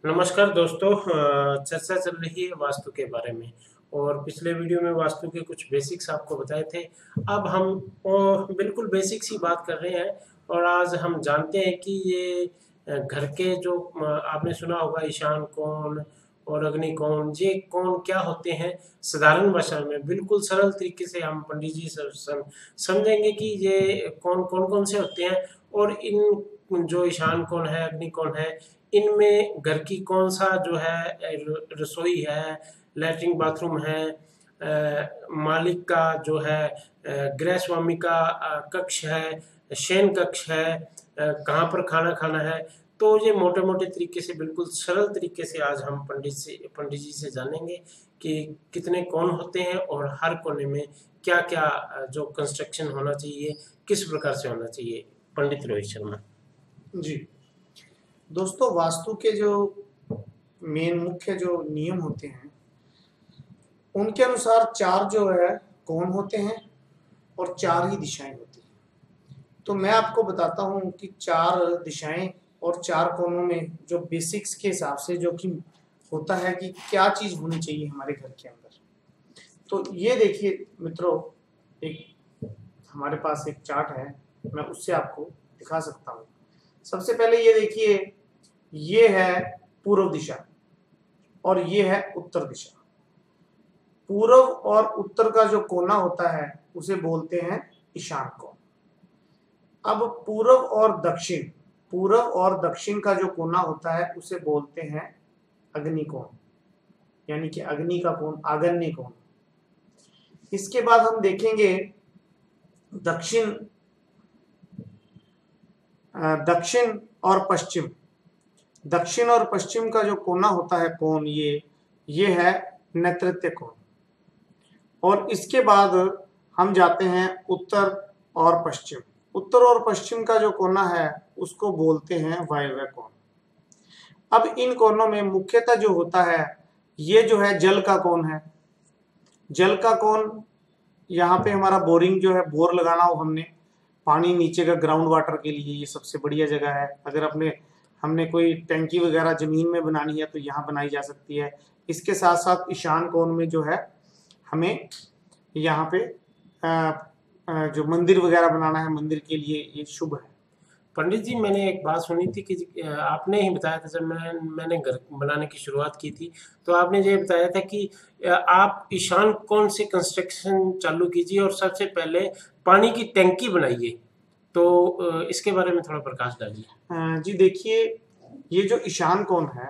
नमस्कार दोस्तों। चर्चा चल रही है वास्तु के बारे में। और पिछले वीडियो में वास्तु के कुछ बेसिक्स आपको बताए थे। अब हम बिल्कुल बेसिक सी बात कर रहे हैं। और आज हम जानते हैं कि ये घर के जो आपने सुना होगा ईशान कोण और अग्नि कोण, ये कोण क्या होते हैं। साधारण भाषा में बिल्कुल सरल तरीके से हम पंडित जी से समझेंगे कि ये कौन कौन कौन से होते हैं। और इन जो ईशान कोण है, अग्नि कोण है, इनमें घर की कौन सा जो है रसोई है, लैट्रिन बाथरूम है, मालिक का जो है गृह स्वामी का कक्ष है, शयन कक्ष है, कहाँ पर खाना खाना है। तो ये मोटे मोटे तरीके से बिल्कुल सरल तरीके से आज हम पंडित जी से जानेंगे कि कितने कोण होते हैं और हर कोने में क्या क्या जो कंस्ट्रक्शन होना चाहिए, किस प्रकार से होना चाहिए। पंडित रोहित शर्मा जी दोस्तों, वास्तु के जो मेन मुख्य जो नियम होते हैं उनके अनुसार चार जो है कोण होते हैं और चार ही दिशाएं होती हैं। तो मैं आपको बताता हूं कि चार दिशाएं और चार कोणों में जो बेसिक्स के हिसाब से जो कि होता है कि क्या चीज होनी चाहिए हमारे घर के अंदर। तो ये देखिए मित्रों, एक हमारे पास एक चार्ट है, मैं उससे आपको दिखा सकता हूँ। सबसे पहले ये देखिए, ये है पूर्व दिशा और ये है उत्तर दिशा। पूर्व और उत्तर का जो कोना होता है उसे बोलते हैं ईशान कोण। अब पूर्व और दक्षिण का जो कोना होता है उसे बोलते हैं अग्नि कोण, यानी कि अग्नि का कोण, आग्नेय कोण। इसके बाद हम देखेंगे दक्षिण और पश्चिम। दक्षिण और पश्चिम का जो कोना होता है कोण, ये है नैऋत्य कोण। और इसके बाद हम जाते हैं उत्तर और पश्चिम। उत्तर और पश्चिम का जो कोना है उसको बोलते हैं वायव्य कोण। अब इन कोनों में मुख्यतः जो होता है ये जो है जल का कोण है। जल का कोण, यहाँ पे हमारा बोरिंग जो है, बोर लगाना हो हमने, पानी नीचे का ग्राउंड वाटर के लिए ये सबसे बढ़िया जगह है। अगर हमने कोई टंकी वगैरह जमीन में बनानी है तो यहाँ बनाई जा सकती है। इसके साथ साथ ईशान कोण में जो है हमें यहाँ पे जो मंदिर वगैरह बनाना है, मंदिर के लिए ये शुभ है। पंडित जी, मैंने एक बात सुनी थी कि आपने ही बताया था, जब मैंने घर बनाने की शुरुआत की थी तो आपने ये बताया था कि आप ईशान कोण से कंस्ट्रक्शन चालू कीजिए और सबसे पहले पानी की टंकी बनाइए। तो इसके बारे में थोड़ा प्रकाश डालिए। जी देखिए, ये जो ईशान कोण है,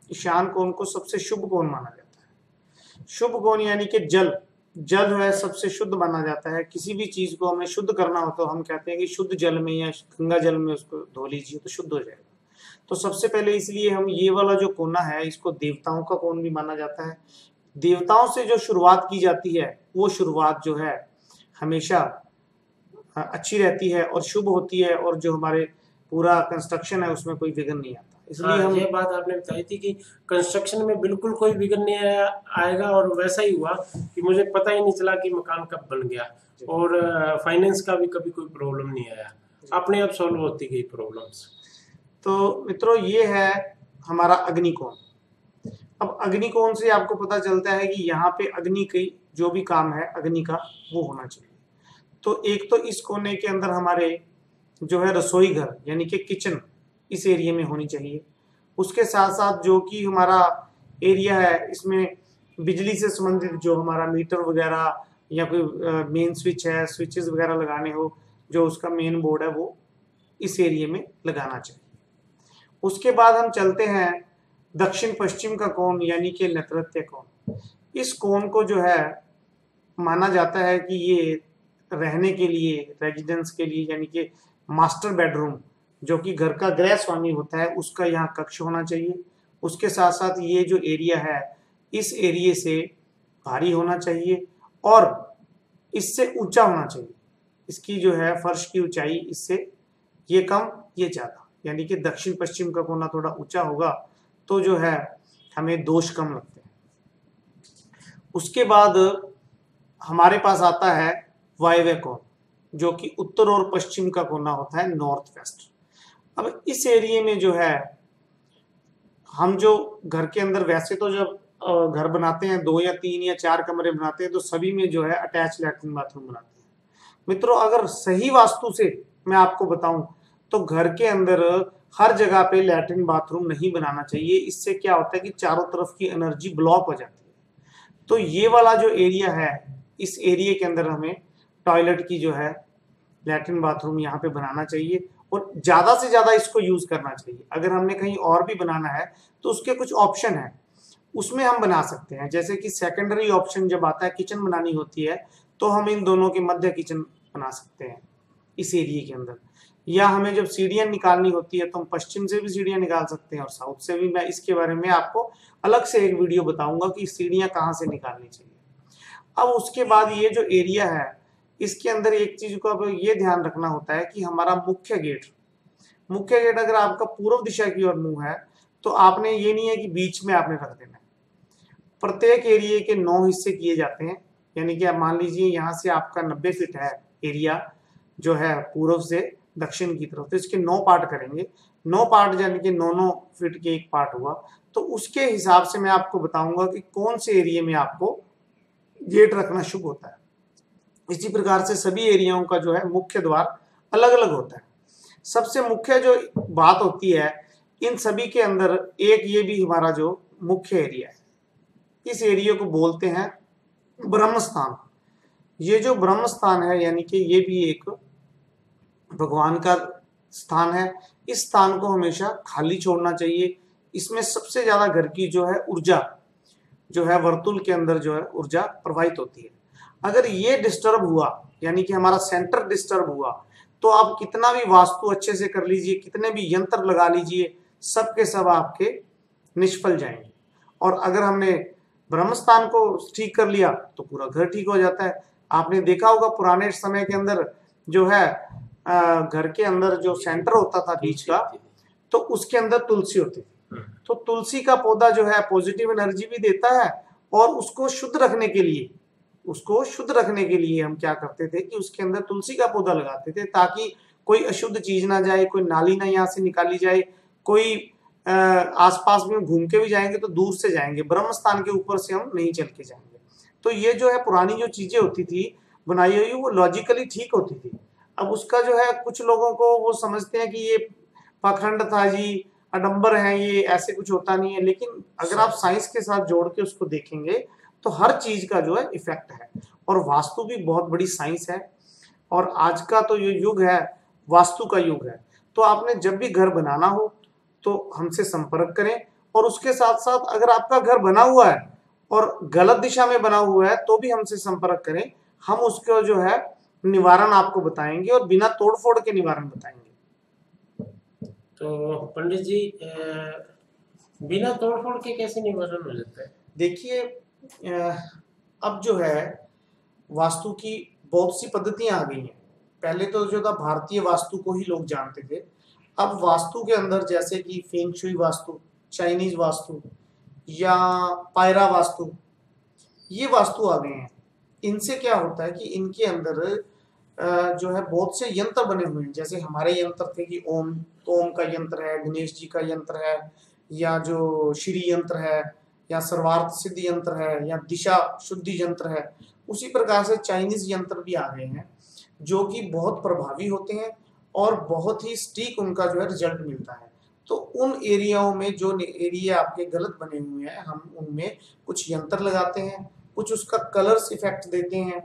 ईशान कोण को सबसे शुभ कोण माना जाता है। शुभ कोण यानी कि जल जो है सबसे शुद्ध माना जाता है। किसी भी चीज को हमें शुद्ध करना हो तो हम कहते हैं कि शुद्ध जल में या गंगा जल में उसको धो लीजिए तो शुद्ध हो जाएगा। तो सबसे पहले इसलिए हम ये वाला जो कोना है इसको देवताओं का कोण भी माना जाता है। देवताओं से जो शुरुआत की जाती है वो शुरुआत जो है हमेशा अच्छी रहती है और शुभ होती है, और जो हमारे पूरा कंस्ट्रक्शन है उसमें कोई विघ्न नहीं आता। इसलिए हम ये बात आपने बताई थी कि कंस्ट्रक्शन में बिल्कुल कोई विघ्न नहीं आएगा। और वैसा ही हुआ कि मुझे पता ही नहीं चला कि मकान कब बन गया। और फाइनेंस का भी कभी कोई प्रॉब्लम नहीं आया, अपने आप सॉल्व होती गई प्रॉब्लम्स। तो मित्रों, ये है हमारा अग्निकोण। अब अग्निकोण से आपको पता चलता है कि यहाँ पे अग्नि की जो भी काम है अग्नि का वो होना चाहिए। तो एक तो इस कोने के अंदर हमारे जो है रसोई घर यानी कि किचन इस एरिया में होनी चाहिए। उसके साथ साथ जो कि हमारा एरिया है इसमें बिजली से संबंधित जो हमारा मीटर वगैरह या कोई मेन स्विच है, स्विचेस वगैरह लगाने हो, जो उसका मेन बोर्ड है वो इस एरिया में लगाना चाहिए। उसके बाद हम चलते हैं दक्षिण पश्चिम का कोण यानी कि नैऋत्य कोण। इस कोण को जो है माना जाता है कि ये रहने के लिए, रेजिडेंस के लिए, यानी कि मास्टर बेडरूम जो कि घर का गृह स्वामी होता है उसका यहाँ कक्ष होना चाहिए। उसके साथ साथ ये जो एरिया है इस एरिया से भारी होना चाहिए और इससे ऊंचा होना चाहिए। इसकी जो है फर्श की ऊंचाई इससे ये कम ये ज्यादा, यानी कि दक्षिण पश्चिम का कोना थोड़ा ऊंचा होगा तो जो है हमें दोष कम लगते हैं। उसके बाद हमारे पास आता है वायव्य कोण जो कि उत्तर और पश्चिम का कोना होता है, नॉर्थ वेस्ट। अब इस एरिया में जो है हम जो घर के अंदर वैसे तो जब घर बनाते हैं 2 या 3 या 4 कमरे बनाते हैं तो सभी में जो है अटैच लैट्रिन बाथरूम बनाते हैं। मित्रों, अगर सही वास्तु से मैं आपको बताऊं तो घर के अंदर हर जगह पे लैट्रिन बाथरूम नहीं बनाना चाहिए। इससे क्या होता है कि चारों तरफ की एनर्जी ब्लॉक हो जाती है। तो ये वाला जो एरिया है, इस एरिया के अंदर हमें टॉयलेट की जो है लैट्रिन बाथरूम यहाँ पे बनाना चाहिए और ज्यादा से ज्यादा इसको यूज करना चाहिए। अगर हमने कहीं और भी बनाना है तो उसके कुछ ऑप्शन है, उसमें हम बना सकते हैं। जैसे कि सेकेंडरी ऑप्शन जब आता है, किचन बनानी होती है, तो हम इन दोनों के मध्य किचन बना सकते हैं इस एरिया के अंदर। या हमें जब सीढ़ियां निकालनी होती है तो हम पश्चिम से भी सीढ़ियां निकाल सकते हैं और साउथ से भी। मैं इसके बारे में आपको अलग से एक वीडियो बताऊंगा कि सीढ़ियां कहाँ से निकालनी चाहिए। अब उसके बाद ये जो एरिया है, इसके अंदर एक चीज को अब ये ध्यान रखना होता है कि हमारा मुख्य गेट अगर आपका पूर्व दिशा की ओर मुंह है तो आपने ये नहीं है कि बीच में आपने रख देना है। प्रत्येक एरिया के 9 हिस्से किए जाते हैं। यानी कि आप मान लीजिए यहाँ से आपका 90 फीट है एरिया जो है पूर्व से दक्षिण की तरफ, तो इसके 9 पार्ट करेंगे। 9 पार्ट यानी कि 9 फीट के एक पार्ट हुआ। तो उसके हिसाब से मैं आपको बताऊंगा कि कौन से एरिया में आपको गेट रखना शुभ होता है। इसी प्रकार से सभी एरियाओं का जो है मुख्य द्वार अलग अलग होता है। सबसे मुख्य जो बात होती है, इन सभी के अंदर एक ये भी हमारा जो मुख्य एरिया है, इस एरिया को बोलते हैं ब्रह्म स्थान। ये जो ब्रह्म स्थान है यानी कि ये भी एक भगवान का स्थान है। इस स्थान को हमेशा खाली छोड़ना चाहिए। इसमें सबसे ज्यादा घर की जो है ऊर्जा जो है वर्तुल के अंदर जो है ऊर्जा प्रवाहित होती है। अगर ये डिस्टर्ब हुआ यानी कि हमारा सेंटर डिस्टर्ब हुआ तो आप कितना भी वास्तु अच्छे से कर लीजिए, कितने भी यंत्र लगा लीजिए, सब के सब आपके निष्फल जाएंगे। और अगर हमने ब्रह्म स्थान को ठीक कर लिया तो पूरा घर ठीक हो जाता है। आपने देखा होगा पुराने समय के अंदर जो है घर के अंदर जो सेंटर होता था बीच का, तो उसके अंदर तुलसी होती थी। तो तुलसी का पौधा जो है पॉजिटिव एनर्जी भी देता है और उसको शुद्ध रखने के लिए हम क्या करते थे कि उसके अंदर तुलसी का पौधा लगाते थे ताकि कोई अशुद्ध चीज ना जाए, कोई नाली ना यहाँ से निकाली जाए, कोई आसपास में घूम के भी जाएंगे तो दूर से जाएंगे, ब्रह्म स्थान के ऊपर से हम नहीं चल के जाएंगे। तो ये जो है पुरानी जो चीजें होती थी बनाई हुई, वो लॉजिकली ठीक होती थी। अब उसका जो है कुछ लोगों को वो समझते हैं कि ये पाखंड था जी, आडंबर है, ये ऐसे कुछ होता नहीं है। लेकिन अगर आप साइंस के साथ जोड़ के उसको देखेंगे तो हर चीज का जो है इफेक्ट है। और वास्तु भी बहुत बड़ी साइंस है और आज का तो ये युग है, वास्तु का युग है। तो आपने जब भी घर बनाना हो तो हमसे संपर्क करें। और उसके साथ साथ अगर आपका घर बना हुआ है और गलत दिशा में बना हुआ है तो भी हमसे संपर्क करें। हम उसका जो है निवारण आपको बताएंगे और बिना तोड़फोड़ के निवारण बताएंगे। तो पंडित जी, बिना तोड़फोड़ के कैसे निवारण हो जाता है? देखिए, अब जो है वास्तु की बहुत सी पद्धतियां आ गई हैं। पहले तो जो था भारतीय वास्तु को ही लोग जानते थे। अब वास्तु के अंदर जैसे कि feng shui vastu, Chinese vastu या पायरा वास्तु, ये वास्तु आ गए हैं। इनसे क्या होता है कि इनके अंदर जो है बहुत से यंत्र बने हुए हैं। जैसे हमारे यंत्र थे कि ओम का यंत्र है, गणेश जी का यंत्र है, या जो श्री यंत्र है, या सर्वार्थ सिद्धि यंत्र है, या दिशा शुद्धि यंत्र है। उसी प्रकार से चाइनीज यंत्र भी आ गए हैं जो कि बहुत प्रभावी होते हैं और बहुत ही सटीक उनका जो है रिजल्ट मिलता है। तो उन एरियाओं में जो एरिया आपके गलत बने हुए हैं, हम उनमें कुछ यंत्र लगाते हैं, कुछ उसका कलर्स इफेक्ट देते हैं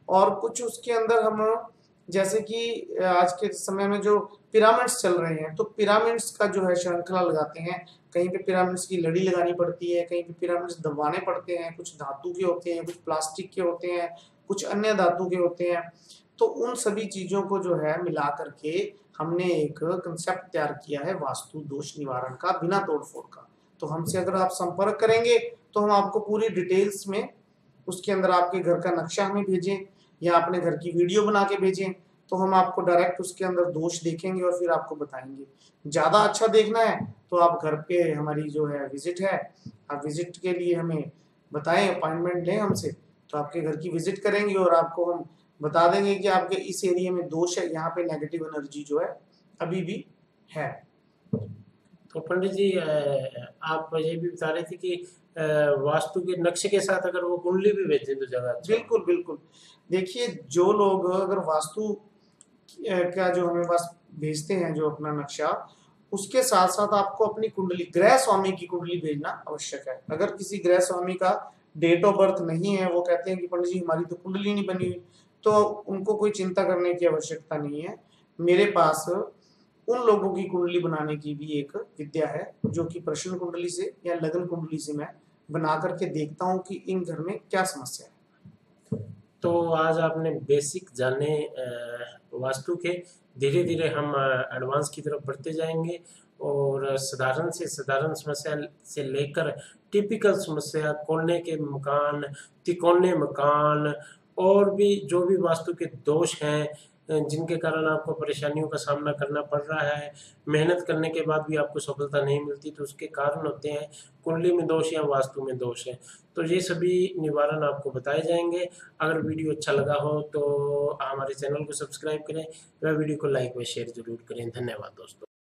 और कुछ उसके अंदर हम जैसे कि आज के समय में जो पिरामिड्स चल रहे हैं तो पिरामिड्स का जो है श्रृंखला लगाते हैं। कहीं पे पिरामिड्स की लड़ी लगानी पड़ती है, कहीं पे पिरामिड्स दबाने पड़ते हैं। कुछ धातु के होते हैं, कुछ प्लास्टिक के होते हैं, कुछ अन्य धातु के होते हैं। तो उन सभी चीजों को जो है मिला करके हमने एक कंसेप्ट तैयार किया है वास्तु दोष निवारण का, बिना तोड़फोड़ का। तो हमसे अगर आप संपर्क करेंगे तो हम आपको पूरी डिटेल्स में उसके अंदर आपके घर का नक्शा हमें भेजें या अपने घर की वीडियो बना के भेजें तो हम आपको डायरेक्ट उसके अंदर दोष देखेंगे और फिर आपको बताएंगे। ज़्यादा अच्छा देखना है तो आप घर पे हमारी जो है विजिट है, आप विजिट के लिए हमें बताएं, अपॉइंटमेंट लें हमसे, तो आपके घर की विजिट करेंगे और आपको हम बता देंगे कि आपके इस एरिया में दोष है, यहाँ पे नेगेटिव एनर्जी जो है अभी भी है। तो पंडित जी आप ये भी बता रहे थे कि वास्तु के नक्शे के साथ अगर वो कुंडली भी भेज दें तो ज्यादा अच्छा होगा। बिल्कुल बिल्कुल। देखिए, जो लोग अगर वास्तु का जो हमें पास भेजते हैं जो अपना नक्शा, उसके साथ साथ आपको अपनी कुंडली, ग्रह स्वामी की कुंडली भेजना आवश्यक है। अगर किसी ग्रह स्वामी का डेट ऑफ बर्थ नहीं है, वो कहते हैं कि पंडित जी हमारी तो कुंडली नहीं बनी हुई, तो उनको कोई चिंता करने की आवश्यकता नहीं है। मेरे पास उन लोगों की कुंडली बनाने की भी एक विद्या है, जो कि प्रश्न कुंडली से या लगन कुंडली से मैं बना करके देखता हूँ कि इन घर में क्या समस्या है। तो आज आपने बेसिक जाने वास्तु के, धीरे धीरे हम एडवांस की तरफ बढ़ते जाएंगे और साधारण से साधारण समस्या से लेकर टिपिकल समस्या, कोने के मकान, तिकोने मकान और भी जो भी वास्तु के दोष हैं जिनके कारण आपको परेशानियों का सामना करना पड़ रहा है, मेहनत करने के बाद भी आपको सफलता नहीं मिलती, तो उसके कारण होते हैं कुंडली में दोष या वास्तु में दोष है। तो ये सभी निवारण आपको बताए जाएंगे। अगर वीडियो अच्छा लगा हो तो हमारे चैनल को सब्सक्राइब करें, वह वीडियो को लाइक व शेयर जरूर करें। धन्यवाद दोस्तों।